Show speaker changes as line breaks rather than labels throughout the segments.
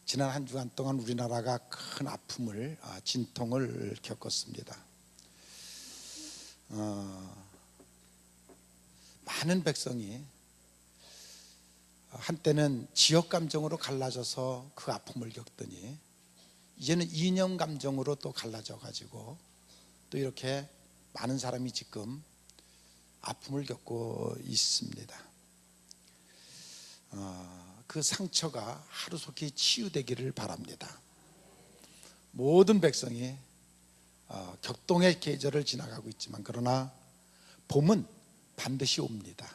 지난 한 주간 동안 우리나라가 큰 아픔을, 진통을 겪었습니다. 많은 백성이 한때는 지역 감정으로 갈라져서 그 아픔을 겪더니 이제는 이념 감정으로 또 갈라져 가지고 또 이렇게 많은 사람이 지금 아픔을 겪고 있습니다. 그 상처가 하루속히 치유되기를 바랍니다. 모든 백성이 격동의 계절을 지나가고 있지만 그러나 봄은 반드시 옵니다.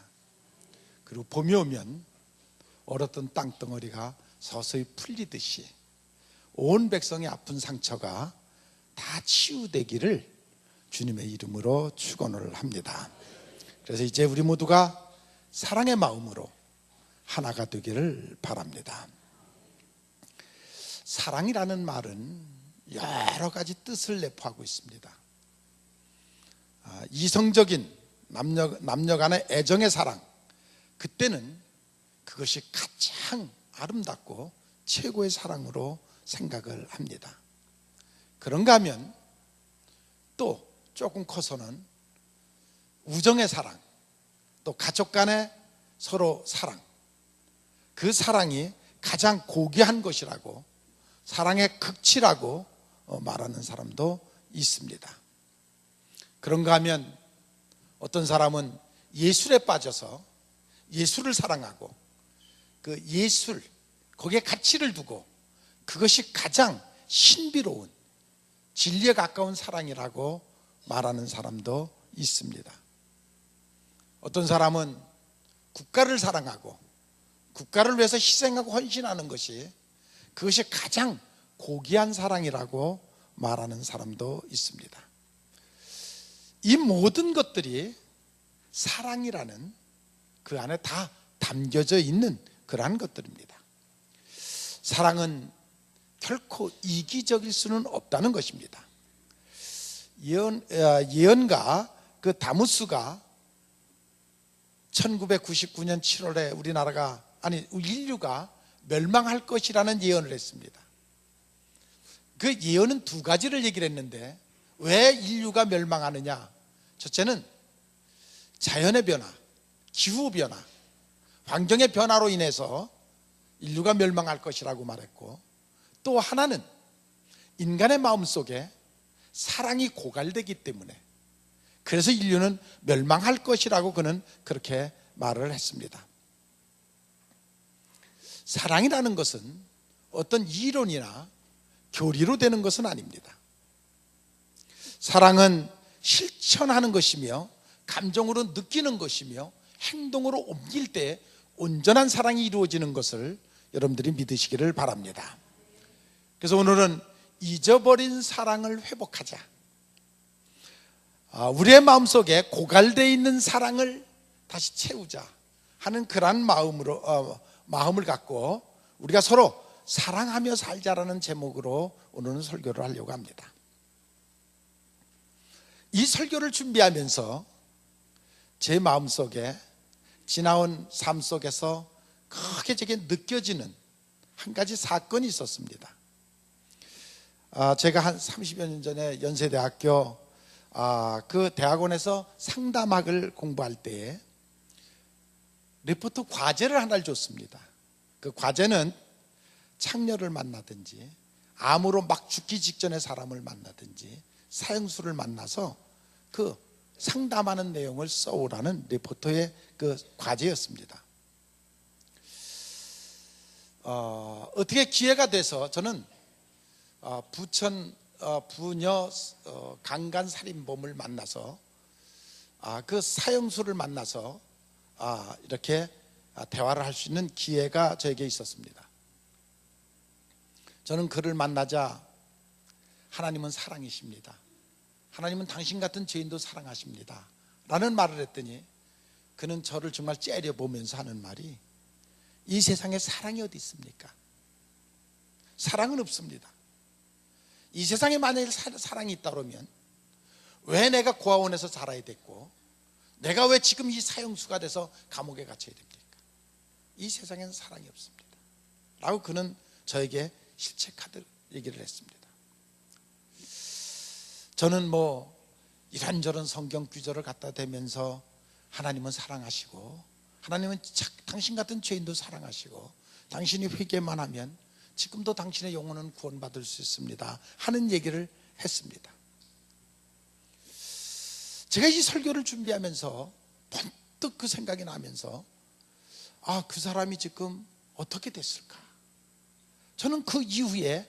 그리고 봄이 오면 얼었던 땅덩어리가 서서히 풀리듯이 온 백성의 아픈 상처가 다 치유되기를 주님의 이름으로 축원을 합니다. 그래서 이제 우리 모두가 사랑의 마음으로 하나가 되기를 바랍니다. 사랑이라는 말은 여러 가지 뜻을 내포하고 있습니다. 이성적인 남녀 간의 애정의 사랑, 그때는 그것이 가장 아름답고 최고의 사랑으로 생각을 합니다. 그런가 하면 또 조금 커서는 우정의 사랑, 또 가족 간의 서로 사랑, 그 사랑이 가장 고귀한 것이라고, 사랑의 극치라고 말하는 사람도 있습니다. 그런가 하면 어떤 사람은 예술에 빠져서 예술을 사랑하고 그 예술, 거기에 가치를 두고 그것이 가장 신비로운, 진리에 가까운 사랑이라고 말하는 사람도 있습니다. 어떤 사람은 국가를 사랑하고 국가를 위해서 희생하고 헌신하는 것이, 그것이 가장 고귀한 사랑이라고 말하는 사람도 있습니다. 이 모든 것들이 사랑이라는 그 안에 다 담겨져 있는 그러한 것들입니다. 사랑은 결코 이기적일 수는 없다는 것입니다. 예언가 그 다무스가 1999년 7월에 인류가 멸망할 것이라는 예언을 했습니다. 그 예언은 두 가지를 얘기를 했는데, 왜 인류가 멸망하느냐? 첫째는 자연의 변화, 기후 변화, 환경의 변화로 인해서 인류가 멸망할 것이라고 말했고, 또 하나는 인간의 마음속에 사랑이 고갈되기 때문에, 그래서 인류는 멸망할 것이라고 그는 그렇게 말을 했습니다. 사랑이라는 것은 어떤 이론이나 교리로 되는 것은 아닙니다. 사랑은 실천하는 것이며 감정으로 느끼는 것이며 행동으로 옮길 때 온전한 사랑이 이루어지는 것을 여러분들이 믿으시기를 바랍니다. 그래서 오늘은 잊어버린 사랑을 회복하자, 우리의 마음속에 고갈되어 있는 사랑을 다시 채우자 하는 그러한 마음을 갖고 우리가 서로 사랑하며 살자라는 제목으로 오늘은 설교를 하려고 합니다. 이 설교를 준비하면서 제 마음속에 지나온 삶 속에서 크게 제게 느껴지는 한 가지 사건이 있었습니다. 제가 한 30여 년 전에 연세대학교 그 대학원에서 상담학을 공부할 때에 리포트 과제를 하나를 줬습니다. 그 과제는 창녀를 만나든지 암으로 막 죽기 직전의 사람을 만나든지 사형수를 만나서 그 상담하는 내용을 써오라는 리포터의 그 과제였습니다. 어떻게 기회가 돼서 저는 부천 부녀 강간살인범을 만나서 그 사형수를 만나서 이렇게 대화를 할 수 있는 기회가 저에게 있었습니다. 저는 그를 만나자 하나님은 사랑이십니다, 하나님은 당신 같은 죄인도 사랑하십니다 라는 말을 했더니 그는 저를 정말 째려보면서 하는 말이, 이 세상에 사랑이 어디 있습니까? 사랑은 없습니다. 이 세상에 만약에 사랑이 있다 그러면 왜 내가 고아원에서 자라야 됐고, 내가 왜 지금 이 사형수가 돼서 감옥에 갇혀야 됩니까? 이 세상에는 사랑이 없습니다 라고 그는 저에게 실책하듯 얘기를 했습니다. 저는 이런저런 성경 구절을 갖다 대면서 하나님은 사랑하시고, 하나님은 당신 같은 죄인도 사랑하시고, 당신이 회개만 하면 지금도 당신의 영혼은 구원받을 수 있습니다 하는 얘기를 했습니다. 제가 이 설교를 준비하면서 번뜩 그 생각이 나면서, 그 사람이 지금 어떻게 됐을까? 저는 그 이후에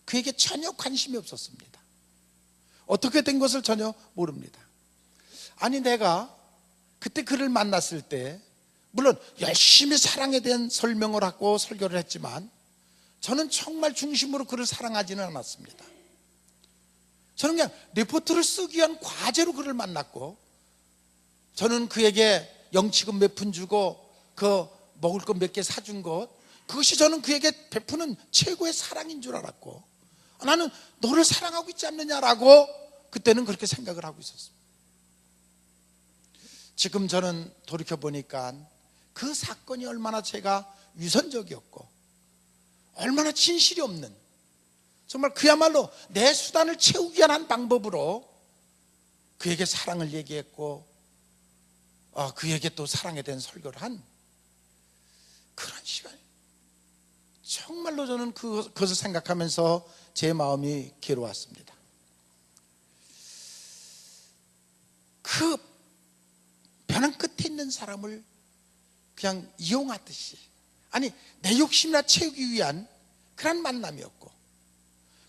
그에게 전혀 관심이 없었습니다. 어떻게 된 것을 전혀 모릅니다. 내가 그때 그를 만났을 때 물론 열심히 사랑에 대한 설명을 하고 설교를 했지만 저는 정말 중심으로 그를 사랑하지는 않았습니다. 저는 그냥 리포트를 쓰기 위한 과제로 그를 만났고, 저는 그에게 영치금 몇 푼 주고 먹을 것 몇 개 사준 것, 그것이 저는 그에게 베푸는 최고의 사랑인 줄 알았고, 나는 너를 사랑하고 있지 않느냐라고 그때는 그렇게 생각을 하고 있었습니다. 지금 저는 돌이켜보니까 그 사건이 얼마나 제가 위선적이었고 얼마나 진실이 없는, 정말 그야말로 내 수단을 채우기 위한 한 방법으로 그에게 사랑을 얘기했고, 그에게 또 사랑에 대한 설교를 한 그런 시간, 정말로 저는 그것을 생각하면서 제 마음이 괴로웠습니다. 그 벼랑 끝에 있는 사람을 그냥 이용하듯이, 내 욕심이나 채우기 위한 그런 만남이었고,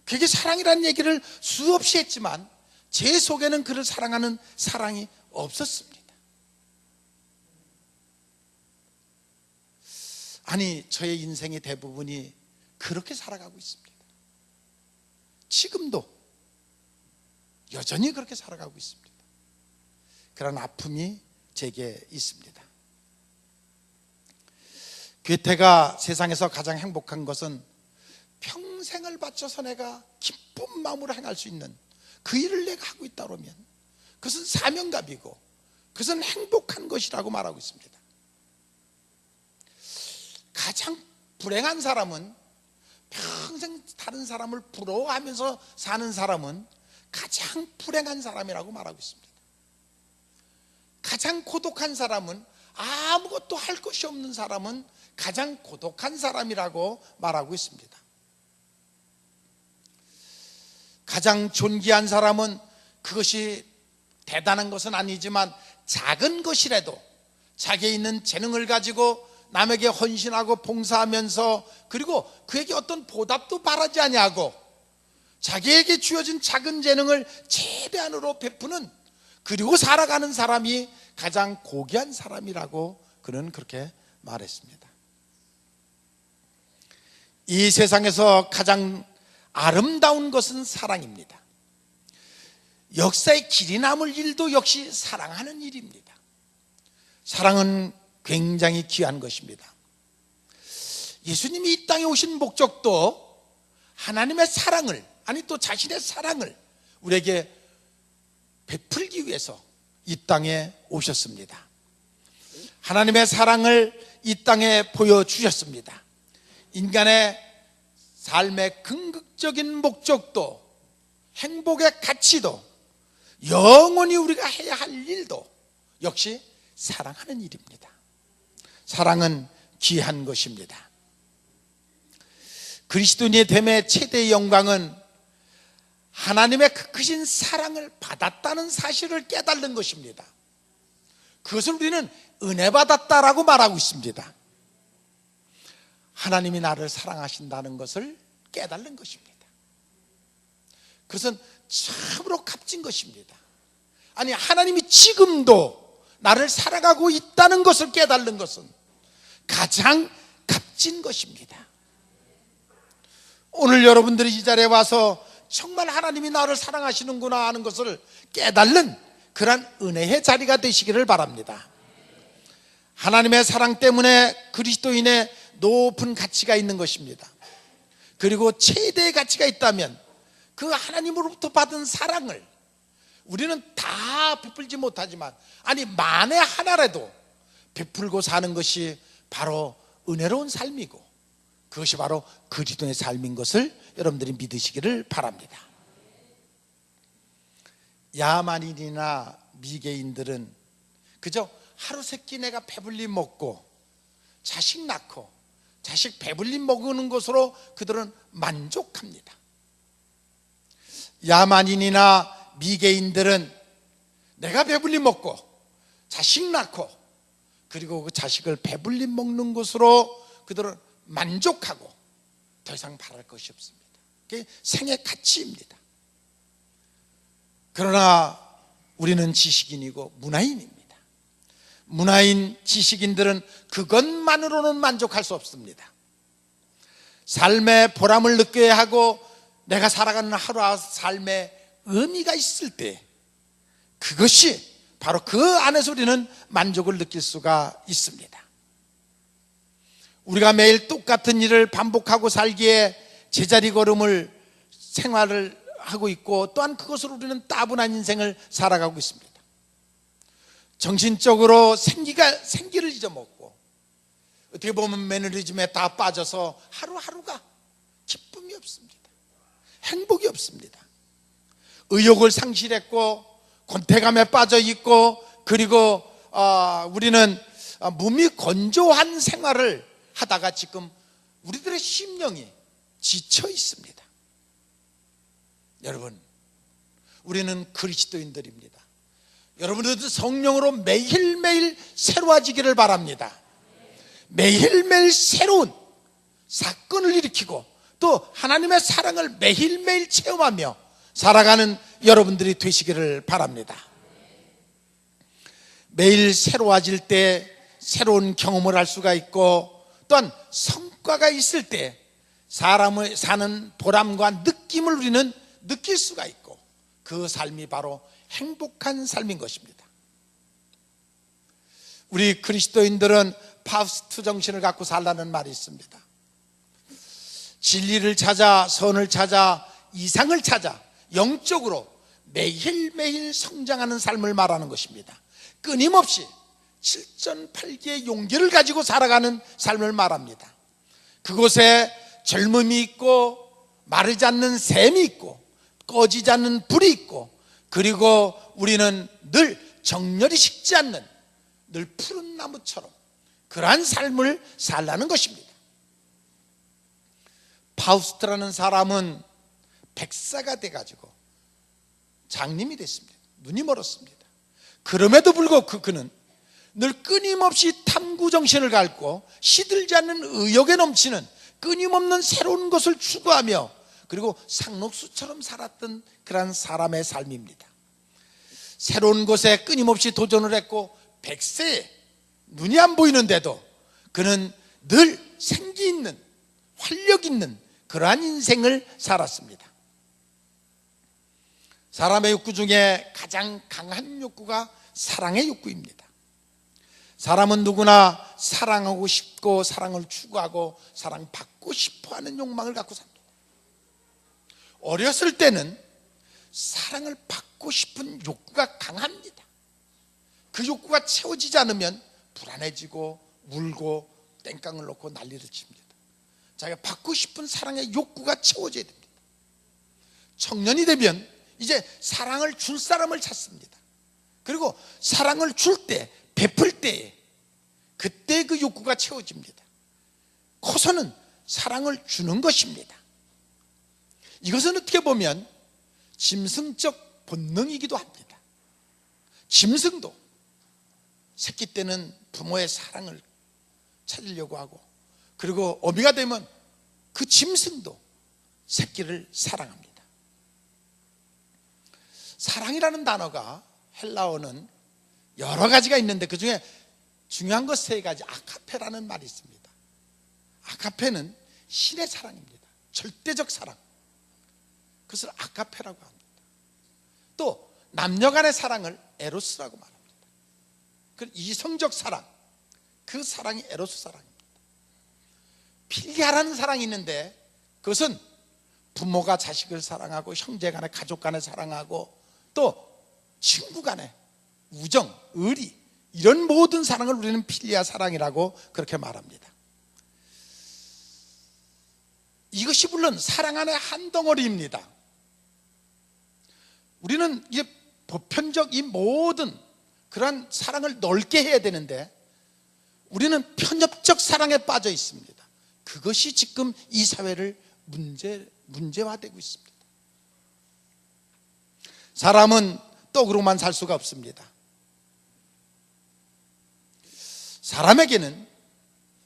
그게 사랑이라는 얘기를 수없이 했지만 제 속에는 그를 사랑하는 사랑이 없었습니다. 저의 인생의 대부분이 그렇게 살아가고 있습니다. 지금도 여전히 그렇게 살아가고 있습니다. 그런 아픔이 제게 있습니다. 괴테가 세상에서 가장 행복한 것은 평생을 바쳐서 내가 기쁜 마음으로 행할 수 있는 그 일을 내가 하고 있다 그러면 그것은 사명감이고 그것은 행복한 것이라고 말하고 있습니다. 가장 불행한 사람은, 평생 다른 사람을 부러워하면서 사는 사람은 가장 불행한 사람이라고 말하고 있습니다. 가장 고독한 사람은, 아무것도 할 것이 없는 사람은 가장 고독한 사람이라고 말하고 있습니다. 가장 존귀한 사람은 그것이 대단한 것은 아니지만 작은 것이라도 자기에 있는 재능을 가지고 남에게 헌신하고 봉사하면서, 그리고 그에게 어떤 보답도 바라지 아니하고 자기에게 주어진 작은 재능을 최대한으로 베푸는, 그리고 살아가는 사람이 가장 고귀한 사람이라고 그는 그렇게 말했습니다. 이 세상에서 가장 아름다운 것은 사랑입니다. 역사의 길이 남을 일도 역시 사랑하는 일입니다. 사랑은 굉장히 귀한 것입니다. 예수님이 이 땅에 오신 목적도 하나님의 사랑을, 또 자신의 사랑을 우리에게 베풀기 위해서 이 땅에 오셨습니다. 하나님의 사랑을 이 땅에 보여주셨습니다. 인간의 삶의 궁극적인 목적도, 행복의 가치도, 영원히 우리가 해야 할 일도 역시 사랑하는 일입니다. 사랑은 귀한 것입니다. 그리스도인의 됨의 최대의 영광은 하나님의 그 크신 사랑을 받았다는 사실을 깨닫는 것입니다. 그것을 우리는 은혜 받았다라고 말하고 있습니다. 하나님이 나를 사랑하신다는 것을 깨닫는 것입니다. 그것은 참으로 값진 것입니다. 하나님이 지금도 나를 사랑하고 있다는 것을 깨닫는 것은 가장 값진 것입니다. 오늘 여러분들이 이 자리에 와서 정말 하나님이 나를 사랑하시는구나 하는 것을 깨닫는 그런 은혜의 자리가 되시기를 바랍니다. 하나님의 사랑 때문에 그리스도인의 높은 가치가 있는 것입니다. 그리고 최대의 가치가 있다면 그 하나님으로부터 받은 사랑을 우리는 다 베풀지 못하지만 만에 하나라도 베풀고 사는 것이 바로 은혜로운 삶이고 그것이 바로 그리스도의 삶인 것을 여러분들이 믿으시기를 바랍니다. 야만인이나 미개인들은 그저 하루 세끼 내가 배불리 먹고 자식 낳고 자식 배불리 먹는 것으로 그들은 만족합니다. 야만인이나 미개인들은 내가 배불리 먹고 자식 낳고 그리고 그 자식을 배불리 먹는 것으로 그들은 만족하고 더 이상 바랄 것이 없습니다. 그게 생의 가치입니다. 그러나 우리는 지식인이고 문화인입니다. 문화인 지식인들은 그것만으로는 만족할 수 없습니다. 삶의 보람을 느껴야 하고 내가 살아가는 하루하루 삶에 의미가 있을 때 그것이 바로 그 안에서 우리는 만족을 느낄 수가 있습니다. 우리가 매일 똑같은 일을 반복하고 살기에 제자리 걸음을 생활을 하고 있고 또한 그것으로 우리는 따분한 인생을 살아가고 있습니다. 정신적으로 생기를 잊어먹고 어떻게 보면 매너리즘에 다 빠져서 하루하루가 기쁨이 없습니다. 행복이 없습니다. 의욕을 상실했고 권태감에 빠져 있고 그리고 우리는 몸이 건조한 생활을 하다가 지금 우리들의 심령이 지쳐 있습니다. 여러분, 우리는 그리스도인들입니다. 여러분들도 성령으로 매일매일 새로워지기를 바랍니다. 매일매일 새로운 사건을 일으키고 또 하나님의 사랑을 매일매일 체험하며 살아가는 여러분들이 되시기를 바랍니다. 매일 새로워질 때 새로운 경험을 할 수가 있고 또한 성과가 있을 때 사람을 사는 보람과 느낌을 우리는 느낄 수가 있고 그 삶이 바로 행복한 삶인 것입니다. 우리 그리스도인들은 파우스트 정신을 갖고 살라는 말이 있습니다. 진리를 찾아, 선을 찾아, 이상을 찾아 영적으로 매일매일 성장하는 삶을 말하는 것입니다. 끊임없이 7전8기의 용기를 가지고 살아가는 삶을 말합니다. 그곳에 젊음이 있고 마르지 않는 샘이 있고 꺼지지 않는 불이 있고 그리고 우리는 늘 정열이 식지 않는 늘 푸른 나무처럼 그러한 삶을 살라는 것입니다. 파우스트라는 사람은 백사가 돼가지고 장님이 됐습니다. 눈이 멀었습니다. 그럼에도 불구하고 그는 늘 끊임없이 탐구 정신을 갖고 시들지 않는 의욕에 넘치는 끊임없는 새로운 것을 추구하며 그리고 상록수처럼 살았던 그런 사람의 삶입니다. 새로운 것에 끊임없이 도전을 했고 백세에 눈이 안 보이는데도 그는 늘 생기 있는 활력 있는 그러한 인생을 살았습니다. 사람의 욕구 중에 가장 강한 욕구가 사랑의 욕구입니다. 사람은 누구나 사랑하고 싶고 사랑을 추구하고 사랑받고 싶어하는 욕망을 갖고 삽니다. 어렸을 때는 사랑을 받고 싶은 욕구가 강합니다. 그 욕구가 채워지지 않으면 불안해지고 울고 땡깡을 놓고 난리를 칩니다. 자기가 받고 싶은 사랑의 욕구가 채워져야 됩니다. 청년이 되면 이제 사랑을 줄 사람을 찾습니다. 그리고 사랑을 줄 때, 베풀 때에 그때 그 욕구가 채워집니다. 커서는 사랑을 주는 것입니다. 이것은 어떻게 보면 짐승적 본능이기도 합니다. 짐승도 새끼 때는 부모의 사랑을 찾으려고 하고 그리고 어미가 되면 그 짐승도 새끼를 사랑합니다. 사랑이라는 단어가 헬라어는 여러 가지가 있는데 그 중에 중요한 것 세 가지, 아카페라는 말이 있습니다. 아카페는 신의 사랑입니다. 절대적 사랑. 그것을 아카페라고 합니다. 또 남녀 간의 사랑을 에로스라고 말합니다. 그 이성적 사랑, 그 사랑이 에로스 사랑입니다. 필리아라는 사랑이 있는데 그것은 부모가 자식을 사랑하고 형제 간의 가족 간의 사랑하고 또 친구 간의 우정, 의리 이런 모든 사랑을 우리는 필리아 사랑이라고 그렇게 말합니다. 이것이 물론 사랑 안의 한 덩어리입니다. 우리는 이제 보편적 이 모든 그러한 사랑을 넓게 해야 되는데 우리는 편협적 사랑에 빠져 있습니다. 그것이 지금 이 사회를 문제화되고 있습니다. 사람은 떡으로만 살 수가 없습니다. 사람에게는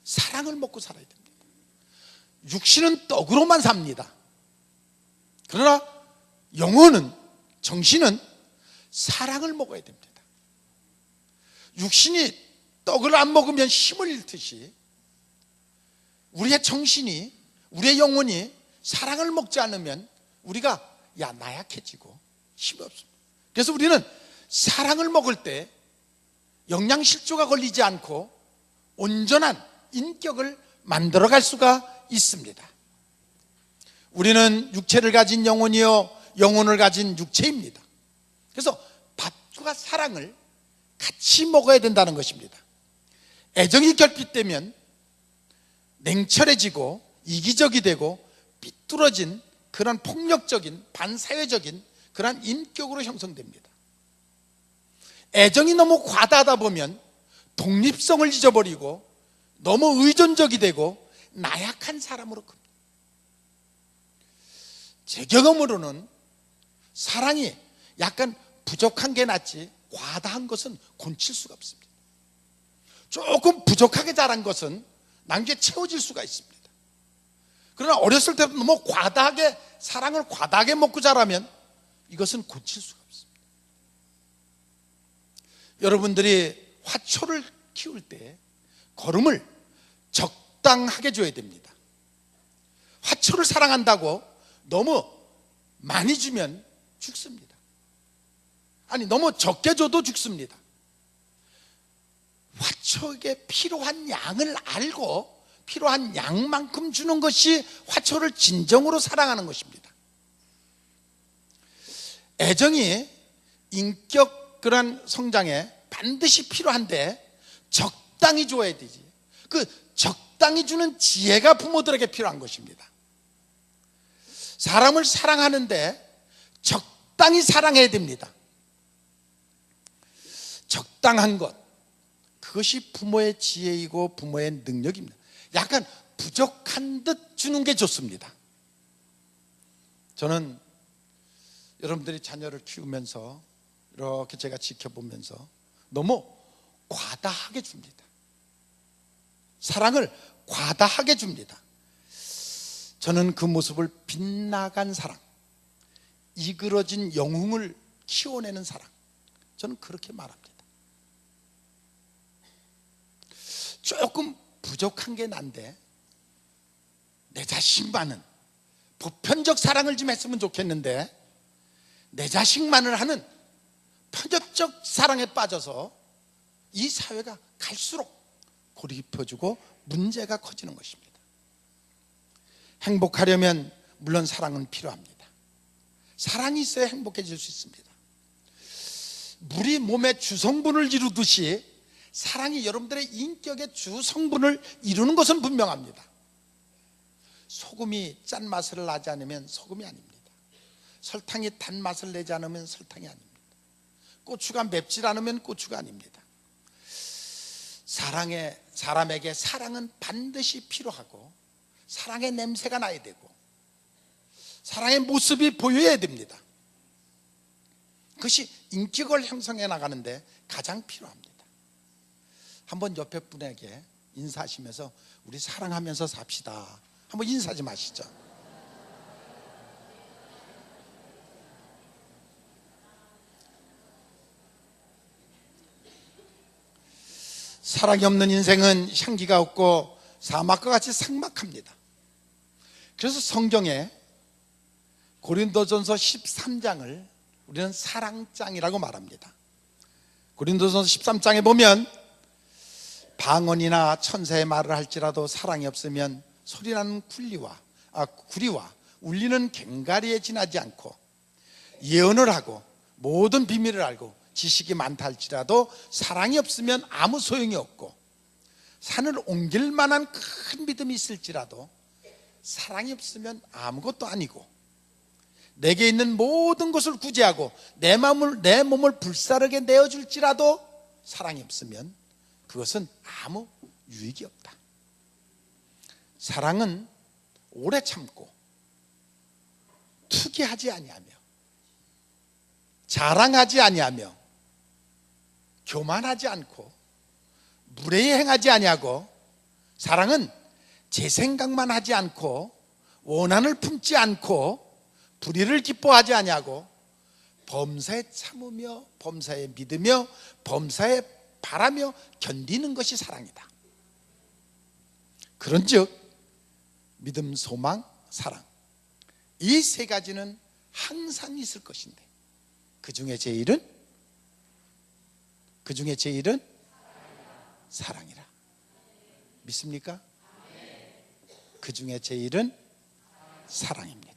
사랑을 먹고 살아야 됩니다. 육신은 떡으로만 삽니다. 그러나 영혼은, 정신은 사랑을 먹어야 됩니다. 육신이 떡을 안 먹으면 힘을 잃듯이 우리의 정신이, 우리의 영혼이 사랑을 먹지 않으면 우리가 나약해지고 힘이 없습니다. 그래서 우리는 사랑을 먹을 때 영양실조가 걸리지 않고 온전한 인격을 만들어갈 수가 있습니다. 우리는 육체를 가진 영혼이요 영혼을 가진 육체입니다. 그래서 밥과 사랑을 같이 먹어야 된다는 것입니다. 애정이 결핍되면 냉철해지고 이기적이 되고 삐뚤어진 그런 폭력적인 반사회적인 그런 인격으로 형성됩니다. 애정이 너무 과다하다 보면 독립성을 잊어버리고 너무 의존적이 되고 나약한 사람으로 큽니다. 제 경험으로는 사랑이 약간 부족한 게 낫지 과다한 것은 곤칠 수가 없습니다. 조금 부족하게 자란 것은 나중에 채워질 수가 있습니다. 그러나 어렸을 때부터 너무 과다하게 사랑을 과다하게 먹고 자라면 이것은 고칠 수가 없습니다. 여러분들이 화초를 키울 때 거름을 적당하게 줘야 됩니다. 화초를 사랑한다고 너무 많이 주면 죽습니다. 아니 너무 적게 줘도 죽습니다. 화초에게 필요한 양을 알고 필요한 양만큼 주는 것이 화초를 진정으로 사랑하는 것입니다. 애정이 인격 그런 성장에 반드시 필요한데 적당히 줘야 되지. 그 적당히 주는 지혜가 부모들에게 필요한 것입니다. 사람을 사랑하는데 적당히 사랑해야 됩니다. 적당한 것, 그것이 부모의 지혜이고 부모의 능력입니다. 약간 부족한 듯 주는 게 좋습니다. 저는 여러분들이 자녀를 키우면서 이렇게 제가 지켜보면서 너무 과다하게 줍니다. 사랑을 과다하게 줍니다. 저는 그 모습을 빗나간 사랑, 이그러진 영웅을 키워내는 사랑, 저는 그렇게 말합니다. 조금 부족한 게 난데 내 자식만은 보편적 사랑을 좀 했으면 좋겠는데 내 자식만을 하는 편협적 사랑에 빠져서 이 사회가 갈수록 고립해지고 문제가 커지는 것입니다. 행복하려면 물론 사랑은 필요합니다. 사랑이 있어야 행복해질 수 있습니다. 물이 몸의 주성분을 이루듯이 사랑이 여러분들의 인격의 주성분을 이루는 것은 분명합니다. 소금이 짠맛을 나지 않으면 소금이 아닙니다. 설탕이 단맛을 내지 않으면 설탕이 아닙니다. 고추가 맵질 않으면 고추가 아닙니다. 사람에게 사랑은 반드시 필요하고 사랑의 냄새가 나야 되고 사랑의 모습이 보여야 됩니다. 그것이 인격을 형성해 나가는데 가장 필요합니다. 한번 옆에 분에게 인사하시면서 우리 사랑하면서 삽시다. 한번 인사 좀 하시죠. 사랑이 없는 인생은 향기가 없고 사막과 같이 삭막합니다. 그래서 성경에 고린도전서 13장을 우리는 사랑장이라고 말합니다. 고린도전서 13장에 보면 방언이나 천사의 말을 할지라도 사랑이 없으면 소리나는 구리와 울리는 괭가리에 지나지 않고 예언을 하고 모든 비밀을 알고 지식이 많다 할지라도 사랑이 없으면 아무 소용이 없고 산을 옮길 만한 큰 믿음이 있을지라도 사랑이 없으면 아무것도 아니고, 내게 있는 모든 것을 구제하고 내 몸을 불사르게 내어줄지라도 사랑이 없으면 그것은 아무 유익이 없다. 사랑은 오래 참고 투기하지 아니하며 자랑하지 아니하며 교만하지 않고 무례히 행하지 아니하고, 사랑은 제 생각만 하지 않고 원한을 품지 않고 불의를 기뻐하지 아니하고 범사에 참으며 범사에 믿으며 범사에 바라며 견디는 것이 사랑이다. 그런즉 믿음, 소망, 사랑, 이 세 가지는 항상 있을 것인데 그 중에 제일은 사랑이라. 믿습니까? 그 중에 제일은 사랑입니다.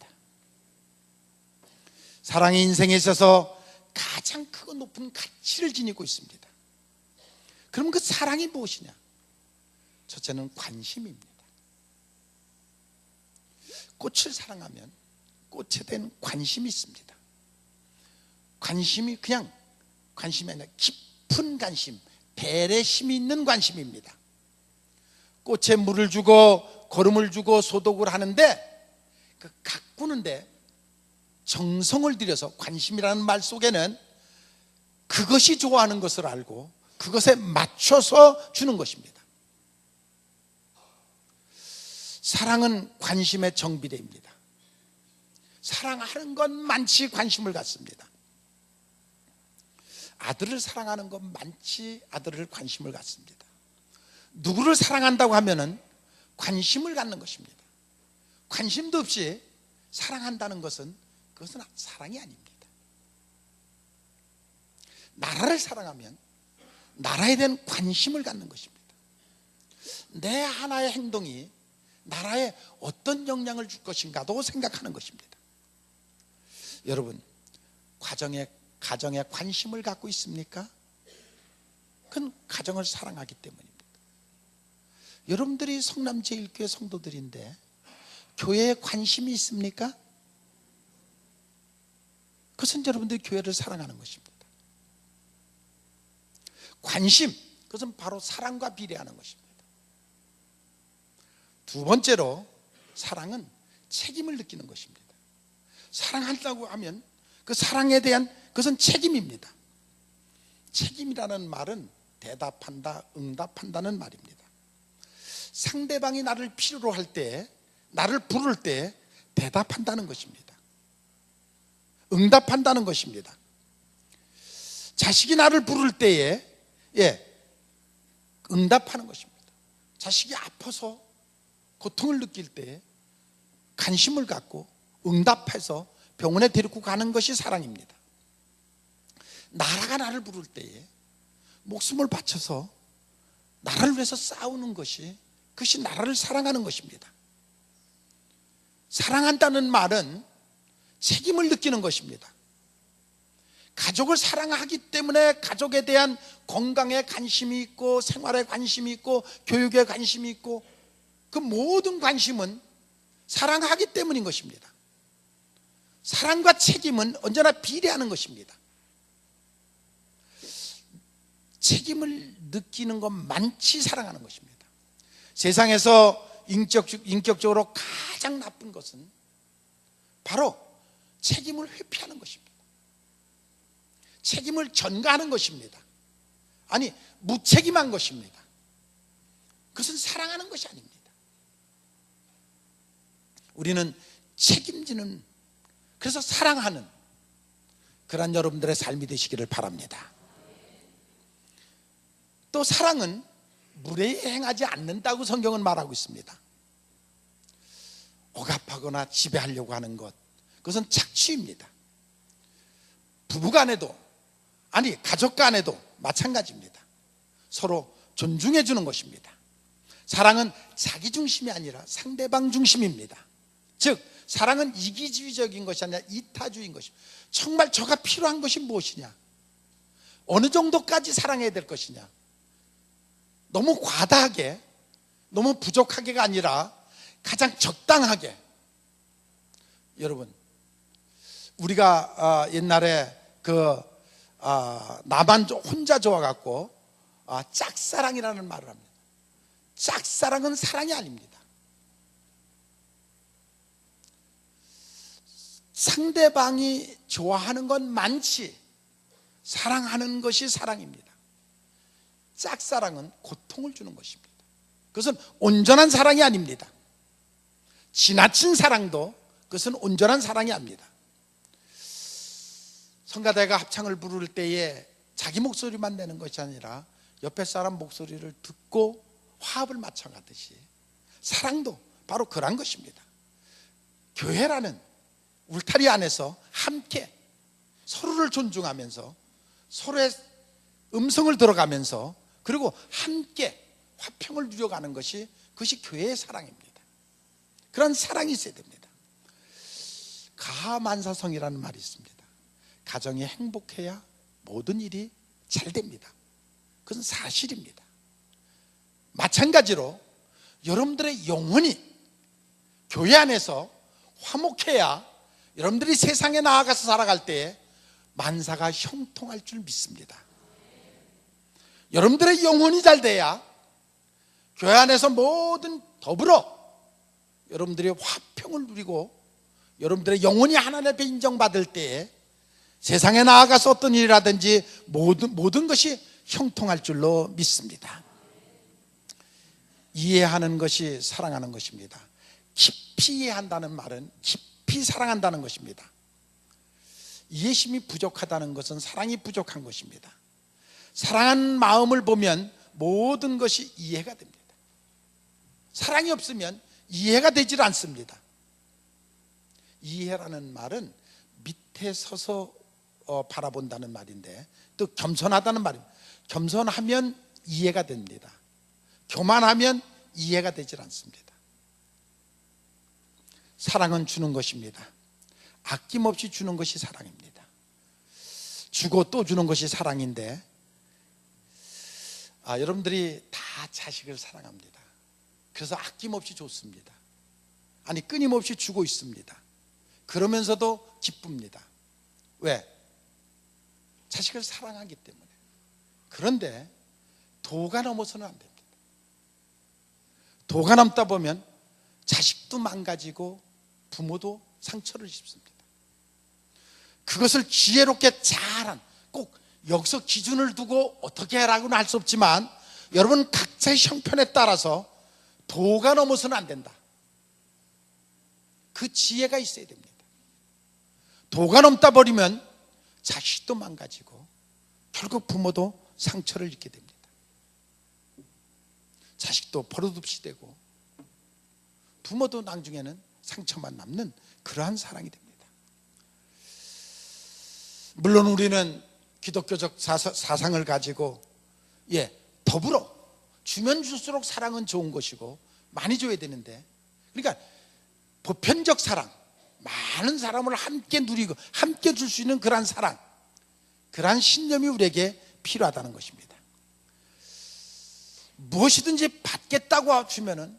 사랑이 인생에 있어서 가장 크고 높은 가치를 지니고 있습니다. 그럼 그 사랑이 무엇이냐? 첫째는 관심입니다. 꽃을 사랑하면 꽃에 대한 관심이 있습니다. 관심이 그냥 관심이 아니라 깊은 관심, 배려심이 있는 관심입니다. 꽃에 물을 주고 거름을 주고 소독을 하는데, 그 가꾸는데 정성을 들여서, 관심이라는 말 속에는 그것이 좋아하는 것을 알고 그것에 맞춰서 주는 것입니다. 사랑은 관심의 정비례입니다. 사랑하는 것 많지 관심을 갖습니다. 아들을 사랑하는 것 많지 아들을 관심을 갖습니다. 누구를 사랑한다고 하면은 관심을 갖는 것입니다. 관심도 없이 사랑한다는 것은 그것은 사랑이 아닙니다. 나라를 사랑하면 나라에 대한 관심을 갖는 것입니다. 내 하나의 행동이 나라에 어떤 영향을 줄 것인가도 생각하는 것입니다. 여러분, 가정에 관심을 갖고 있습니까? 그건 가정을 사랑하기 때문입니다. 여러분들이 성남제일교회 성도들인데 교회에 관심이 있습니까? 그것은 여러분들이 교회를 사랑하는 것입니다. 관심, 그것은 바로 사랑과 비례하는 것입니다. 두 번째로, 사랑은 책임을 느끼는 것입니다. 사랑한다고 하면 그 사랑에 대한 그것은 책임입니다. 책임이라는 말은 대답한다, 응답한다는 말입니다. 상대방이 나를 필요로 할 때, 나를 부를 때 대답한다는 것입니다. 응답한다는 것입니다. 자식이 나를 부를 때에 응답하는 것입니다. 자식이 아파서 고통을 느낄 때 관심을 갖고 응답해서 병원에 데리고 가는 것이 사랑입니다. 나라가 나를 부를 때에 목숨을 바쳐서 나라를 위해서 싸우는 것이, 그것이 나라를 사랑하는 것입니다. 사랑한다는 말은 책임을 느끼는 것입니다. 가족을 사랑하기 때문에 가족에 대한 건강에 관심이 있고 생활에 관심이 있고 교육에 관심이 있고, 그 모든 관심은 사랑하기 때문인 것입니다. 사랑과 책임은 언제나 비례하는 것입니다. 책임을 느끼는 것만치 사랑하는 것입니다. 세상에서 인격적으로 가장 나쁜 것은 바로 책임을 회피하는 것입니다. 책임을 전가하는 것입니다. 아니, 무책임한 것입니다. 그것은 사랑하는 것이 아닙니다. 우리는 책임지는, 그래서 사랑하는 그런 여러분들의 삶이 되시기를 바랍니다. 또 사랑은 무례히 행하지 않는다고 성경은 말하고 있습니다. 억압하거나 지배하려고 하는 것, 그것은 착취입니다. 부부간에도, 아니 가족간에도 마찬가지입니다. 서로 존중해 주는 것입니다. 사랑은 자기 중심이 아니라 상대방 중심입니다. 즉 사랑은 이기주의적인 것이 아니라 이타주의인 것입니다. 정말 저가 필요한 것이 무엇이냐, 어느 정도까지 사랑해야 될 것이냐, 너무 과다하게 너무 부족하게가 아니라 가장 적당하게. 여러분, 우리가 옛날에 나만 혼자 좋아갖고 짝사랑이라는 말을 합니다. 짝사랑은 사랑이 아닙니다. 상대방이 좋아하는 건 많지 사랑하는 것이 사랑입니다. 짝사랑은 고통을 주는 것입니다. 그것은 온전한 사랑이 아닙니다. 지나친 사랑도 그것은 온전한 사랑이 아닙니다. 성가대가 합창을 부를 때에 자기 목소리만 내는 것이 아니라 옆에 사람 목소리를 듣고 화합을 맞춰가듯이 사랑도 바로 그런 것입니다. 교회라는 울타리 안에서 함께 서로를 존중하면서 서로의 음성을 들어가면서 그리고 함께 화평을 누려가는 것이 그것이 교회의 사랑입니다. 그런 사랑이 있어야 됩니다. 가하만사성이라는 말이 있습니다. 가정이 행복해야 모든 일이 잘 됩니다. 그것은 사실입니다. 마찬가지로 여러분들의 영혼이 교회 안에서 화목해야 여러분들이 세상에 나아가서 살아갈 때에 만사가 형통할 줄 믿습니다. 여러분들의 영혼이 잘 돼야 교회 안에서 모든 더불어 여러분들의 화평을 누리고 여러분들의 영혼이 하나님 앞에 인정받을 때에 세상에 나아가서 어떤 일이라든지 모든 것이 형통할 줄로 믿습니다. 이해하는 것이 사랑하는 것입니다. 깊이 이해한다는 말은 깊이 사랑한다는 것입니다. 이해심이 부족하다는 것은 사랑이 부족한 것입니다. 사랑하는 마음을 보면 모든 것이 이해가 됩니다. 사랑이 없으면 이해가 되질 않습니다. 이해라는 말은 밑에 서서 바라본다는 말인데 또 겸손하다는 말입니다. 겸손하면 이해가 됩니다. 교만하면 이해가 되질 않습니다. 사랑은 주는 것입니다. 아낌없이 주는 것이 사랑입니다. 주고 또 주는 것이 사랑인데 여러분들이 다 자식을 사랑합니다. 그래서 아낌없이 줬습니다. 아니 끊임없이 주고 있습니다. 그러면서도 기쁩니다. 왜? 자식을 사랑하기 때문에. 그런데 도가 넘어서는 안 됩니다. 도가 넘다 보면 자식도 망가지고 부모도 상처를 입습니다. 그것을 지혜롭게 잘한, 꼭 여기서 기준을 두고 어떻게 해라고는 할 수 없지만 여러분 각자의 형편에 따라서 도가 넘어서는 안 된다. 그 지혜가 있어야 됩니다. 도가 넘다 버리면 자식도 망가지고 결국 부모도 상처를 입게 됩니다. 자식도 버릇없이 되고 부모도 나중에는 상처만 남는 그러한 사랑이 됩니다. 물론 우리는 기독교적 사상을 가지고 더불어 주면 줄수록 사랑은 좋은 것이고 많이 줘야 되는데, 그러니까 보편적 사랑, 많은 사람을 함께 누리고 함께 줄 수 있는 그러한 사랑, 그러한 신념이 우리에게 필요하다는 것입니다. 무엇이든지 받겠다고 주면은,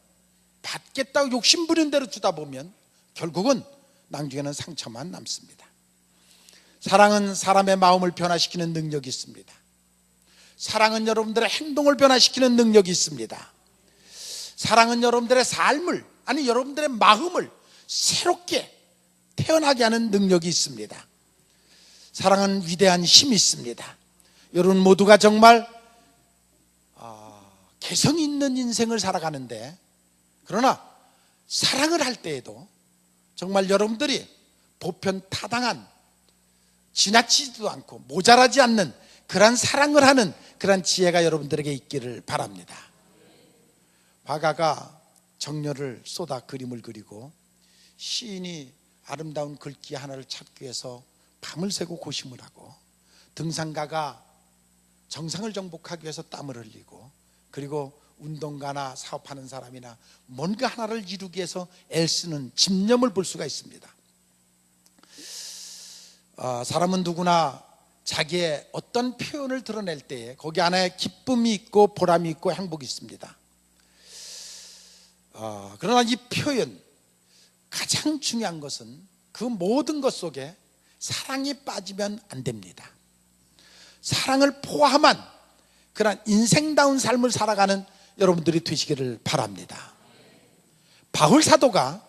받겠다고 욕심부린 대로 주다 보면 결국은 나중에는 상처만 남습니다. 사랑은 사람의 마음을 변화시키는 능력이 있습니다. 사랑은 여러분들의 행동을 변화시키는 능력이 있습니다. 사랑은 여러분들의 삶을, 아니 여러분들의 마음을 새롭게 태어나게 하는 능력이 있습니다. 사랑은 위대한 힘이 있습니다. 여러분 모두가 정말 개성 있는 인생을 살아가는데, 그러나 사랑을 할 때에도 정말 여러분들이 보편 타당한, 지나치지도 않고 모자라지 않는 그러한 사랑을 하는 그러한 지혜가 여러분들에게 있기를 바랍니다. 화가가 정열을 쏟아 그림을 그리고 시인이 아름다운 글귀 하나를 찾기 위해서 밤을 새고 고심을 하고, 등산가가 정상을 정복하기 위해서 땀을 흘리고, 그리고 운동가나 사업하는 사람이나 뭔가 하나를 이루기 위해서 애쓰는 집념을 볼 수가 있습니다. 사람은 누구나 자기의 어떤 표현을 드러낼 때에 거기 안에 기쁨이 있고 보람이 있고 행복이 있습니다. 그러나 이 표현, 가장 중요한 것은 그 모든 것 속에 사랑이 빠지면 안 됩니다. 사랑을 포함한 그런 인생다운 삶을 살아가는 여러분들이 되시기를 바랍니다. 바울 사도가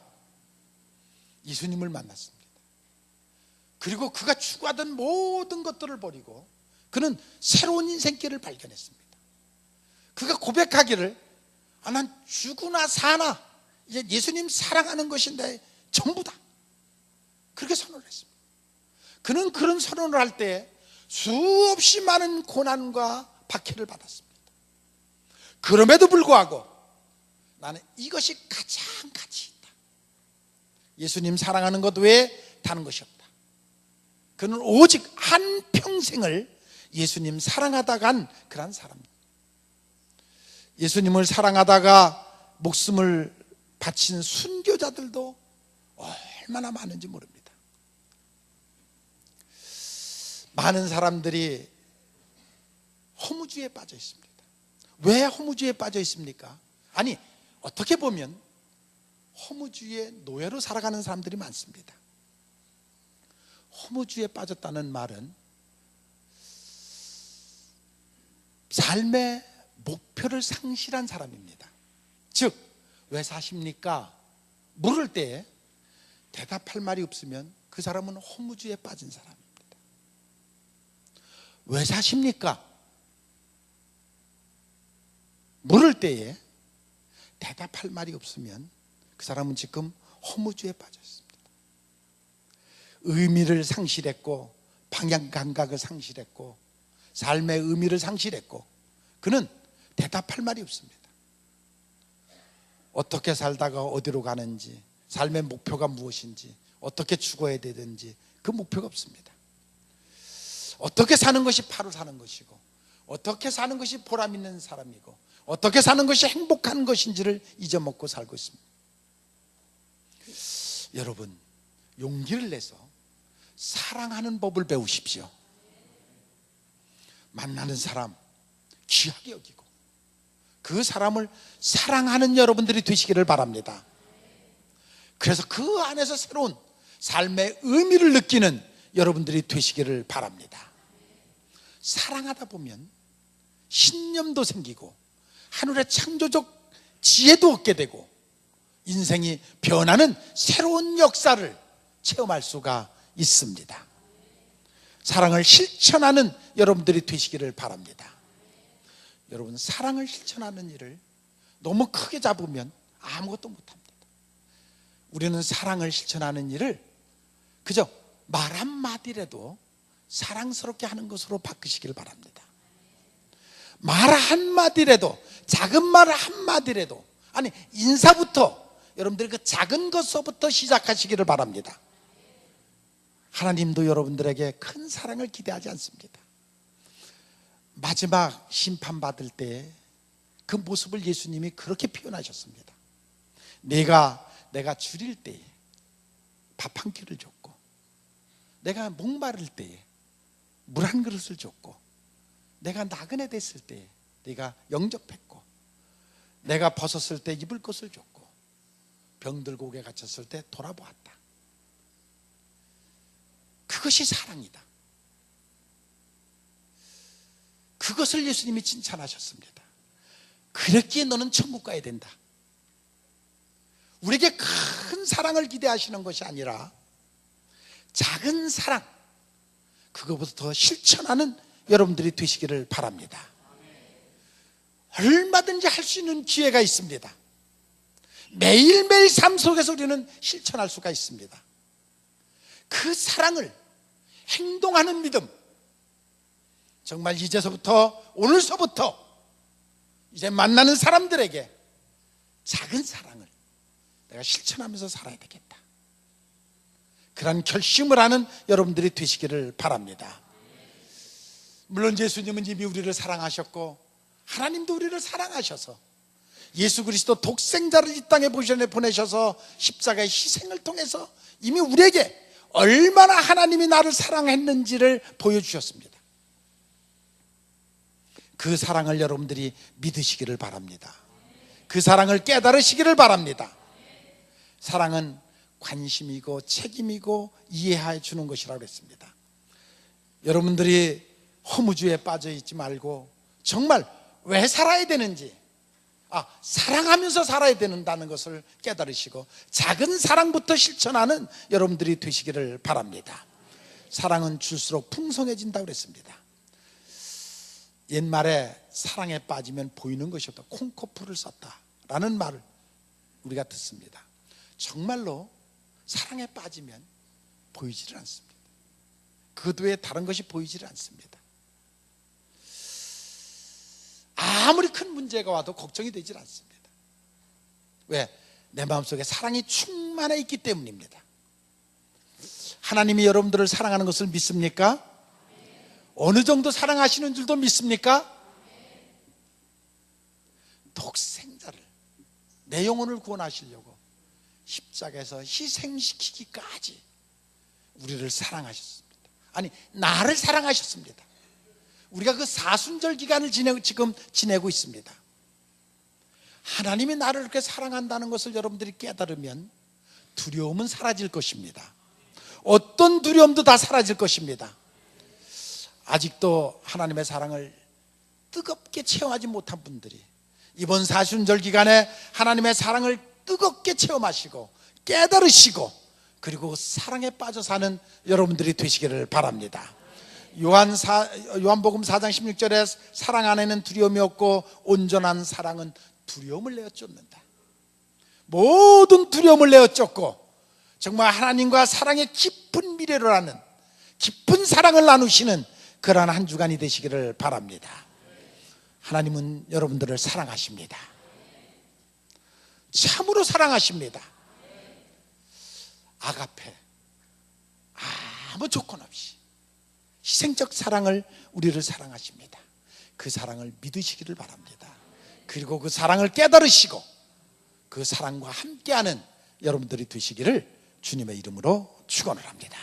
예수님을 만났습니다. 그리고 그가 추구하던 모든 것들을 버리고 그는 새로운 인생길을 발견했습니다. 그가 고백하기를 난 죽으나 사나 이제 예수님 사랑하는 것인데 전부다, 그렇게 선언을 했습니다. 그는 그런 선언을 할 때 수없이 많은 고난과 박해를 받았습니다. 그럼에도 불구하고 나는 이것이 가장 가치 있다, 예수님 사랑하는 것 외에 다른 것이 없다. 그는 오직 한 평생을 예수님 사랑하다 간 그런 사람입니다. 예수님을 사랑하다가 목숨을 바친 순교자들도 얼마나 많은지 모릅니다. 많은 사람들이 허무주의에 빠져 있습니다. 왜 허무주의에 빠져 있습니까? 아니, 어떻게 보면 허무주의의 노예로 살아가는 사람들이 많습니다. 허무주의에 빠졌다는 말은 삶의 목표를 상실한 사람입니다. 즉, 왜 사십니까? 물을 때 대답할 말이 없으면 그 사람은 허무주의에 빠진 사람입니다. 왜 사십니까? 물을 때에 대답할 말이 없으면 그 사람은 지금 허무주의에 빠져 있습니다. 의미를 상실했고 방향 감각을 상실했고 삶의 의미를 상실했고 그는 대답할 말이 없습니다. 어떻게 살다가 어디로 가는지, 삶의 목표가 무엇인지, 어떻게 죽어야 되든지 그 목표가 없습니다. 어떻게 사는 것이 바로 사는 것이고, 어떻게 사는 것이 보람 있는 사람이고, 어떻게 사는 것이 행복한 것인지를 잊어먹고 살고 있습니다. 여러분, 용기를 내서 사랑하는 법을 배우십시오. 만나는 사람 귀하게 여기고 그 사람을 사랑하는 여러분들이 되시기를 바랍니다. 그래서 그 안에서 새로운 삶의 의미를 느끼는 여러분들이 되시기를 바랍니다. 사랑하다 보면 신념도 생기고 하늘의 창조적 지혜도 얻게 되고 인생이 변하는 새로운 역사를 체험할 수가 있습니다. 사랑을 실천하는 여러분들이 되시기를 바랍니다. 여러분, 사랑을 실천하는 일을 너무 크게 잡으면 아무것도 못합니다. 우리는 사랑을 실천하는 일을 그저 말 한마디라도 사랑스럽게 하는 것으로 바꾸시길 바랍니다. 말 한마디라도, 작은 말 한마디라도, 아니 인사부터 여러분들이 그 작은 것서부터 시작하시기를 바랍니다. 하나님도 여러분들에게 큰 사랑을 기대하지 않습니다. 마지막 심판받을 때 그 모습을 예수님이 그렇게 표현하셨습니다. 내가 줄일 때에 밥 한 끼를 줬고, 내가 목마를 때에 물 한 그릇을 줬고, 내가 나그네 됐을 때에 내가 영접했고, 내가 벗었을 때 입을 것을 줬고, 병들고 옥에 갇혔을 때 돌아보았다. 그것이 사랑이다. 그것을 예수님이 칭찬하셨습니다. 그랬기에 너는 천국 가야 된다. 우리에게 큰 사랑을 기대하시는 것이 아니라 작은 사랑, 그것부터 더 실천하는 여러분들이 되시기를 바랍니다. 얼마든지 할 수 있는 기회가 있습니다. 매일매일 삶 속에서 우리는 실천할 수가 있습니다. 그 사랑을 행동하는 믿음, 정말 이제서부터, 오늘서부터 이제 만나는 사람들에게 작은 사랑을 내가 실천하면서 살아야 되겠다, 그런 결심을 하는 여러분들이 되시기를 바랍니다. 물론 예수님은 이미 우리를 사랑하셨고 하나님도 우리를 사랑하셔서 예수 그리스도 독생자를 이 땅에 보내셔서 십자가의 희생을 통해서 이미 우리에게 얼마나 하나님이 나를 사랑했는지를 보여주셨습니다. 그 사랑을 여러분들이 믿으시기를 바랍니다. 그 사랑을 깨달으시기를 바랍니다. 사랑은 관심이고 책임이고 이해해 주는 것이라고 했습니다. 여러분들이 허무주의에 빠져 있지 말고 정말 왜 살아야 되는지, 사랑하면서 살아야 된다는 것을 깨달으시고 작은 사랑부터 실천하는 여러분들이 되시기를 바랍니다. 사랑은 줄수록 풍성해진다고 그랬습니다. 옛말에 사랑에 빠지면 보이는 것이 없다, 콩코풀을 썼다라는 말을 우리가 듣습니다. 정말로 사랑에 빠지면 보이지를 않습니다. 그것 외에 다른 것이 보이지를 않습니다. 아무리 큰 문제가 와도 걱정이 되질 않습니다. 왜? 내 마음속에 사랑이 충만해 있기 때문입니다. 하나님이 여러분들을 사랑하는 것을 믿습니까? 어느 정도 사랑하시는 줄도 믿습니까? 독생자를, 내 영혼을 구원하시려고 십자가에서 희생시키기까지 우리를 사랑하셨습니다. 아니, 나를 사랑하셨습니다. 우리가 그 사순절 기간을 지금 지내고 있습니다. 하나님이 나를 그렇게 사랑한다는 것을 여러분들이 깨달으면 두려움은 사라질 것입니다. 어떤 두려움도 다 사라질 것입니다. 아직도 하나님의 사랑을 뜨겁게 체험하지 못한 분들이 이번 사순절 기간에 하나님의 사랑을 뜨겁게 체험하시고 깨달으시고 그리고 사랑에 빠져 사는 여러분들이 되시기를 바랍니다. 요한복음 4장 16절에 사랑 안에는 두려움이 없고 온전한 사랑은 두려움을 내어쫓는다. 모든 두려움을 내어쫓고 정말 하나님과 사랑의 깊은 미래를 아는 깊은 사랑을 나누시는 그러한 한 주간이 되시기를 바랍니다. 하나님은 여러분들을 사랑하십니다. 참으로 사랑하십니다. 아가페, 아무 조건 없이 희생적 사랑을 우리를 사랑하십니다. 그 사랑을 믿으시기를 바랍니다. 그리고 그 사랑을 깨달으시고 그 사랑과 함께하는 여러분들이 되시기를 주님의 이름으로 축원을 합니다.